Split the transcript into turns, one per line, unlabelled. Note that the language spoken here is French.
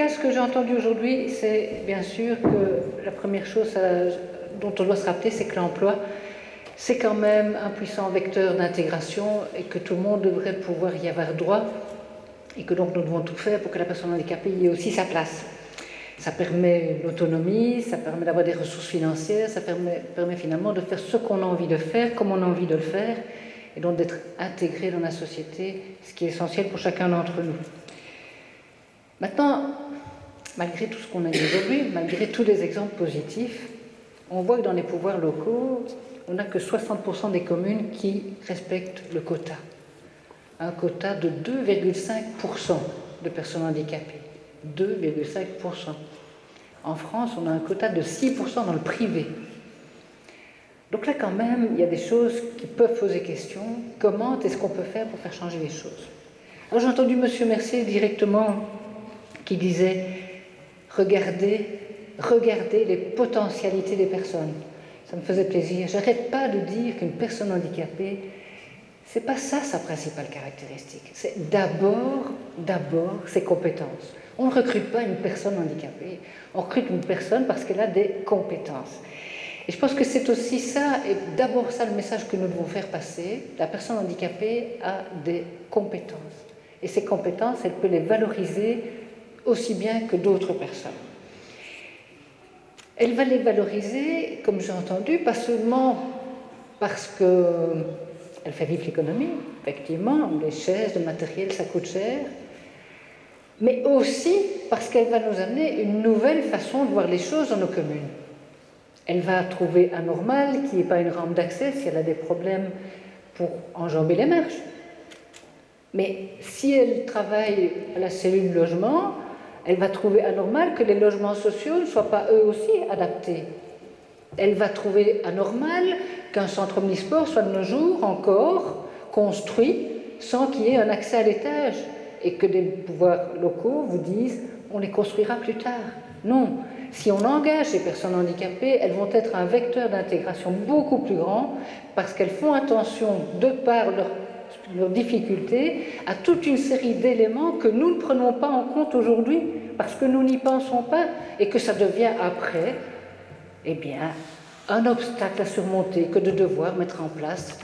cas, ce que j'ai entendu aujourd'hui, c'est bien sûr que la première chose dont on doit se rappeler, c'est que l'emploi, c'est quand même un puissant vecteur d'intégration et que tout le monde devrait pouvoir y avoir droit et que donc nous devons tout faire pour que la personne handicapée y ait aussi sa place. Ça permet l'autonomie, ça permet d'avoir des ressources financières, ça permet finalement de faire ce qu'on a envie de faire, comme on a envie de le faire, et donc d'être intégré dans la société, ce qui est essentiel pour chacun d'entre nous. Maintenant, malgré tout ce qu'on a dit aujourd'hui, malgré tous les exemples positifs, on voit que dans les pouvoirs locaux, on n'a que 60% des communes qui respectent le quota. Un quota de 2,5% de personnes handicapées. 2,5%. En France, on a un quota de 6% dans le privé. Donc là, quand même, il y a des choses qui peuvent poser question. Comment est-ce qu'on peut faire pour faire changer les choses? Alors j'ai entendu M. Mercier directement qui disait « Regardez les potentialités des personnes ». Ça me faisait plaisir. J'arrête pas de dire qu'une personne handicapée, c'est pas ça sa principale caractéristique. C'est d'abord ses compétences. On ne recrute pas une personne handicapée, on recrute une personne parce qu'elle a des compétences. Et je pense que c'est aussi ça, et d'abord ça le message que nous devons faire passer. La personne handicapée a des compétences. Et ces compétences, elle peut les valoriser aussi bien que d'autres personnes. Elle va les valoriser, comme j'ai entendu, pas seulement parce qu'elle fait vivre l'économie, effectivement, les chaises, le matériel, ça coûte cher, mais aussi parce qu'elle va nous amener une nouvelle façon de voir les choses dans nos communes. Elle va trouver anormal qu'il n'y ait pas une rampe d'accès si elle a des problèmes pour enjamber les marches. Mais si elle travaille à la cellule logement, elle va trouver anormal que les logements sociaux ne soient pas eux aussi adaptés. Elle va trouver anormal qu'un centre omnisport soit de nos jours encore construit sans qu'il y ait un accès à l'étage et que des pouvoirs locaux vous disent on les construira plus tard. Non, si on engage ces personnes handicapées, elles vont être un vecteur d'intégration beaucoup plus grand parce qu'elles font attention, de par leurs difficultés, à toute une série d'éléments que nous ne prenons pas en compte aujourd'hui parce que nous n'y pensons pas et que ça devient après, eh bien, un obstacle à surmonter que de devoir mettre en place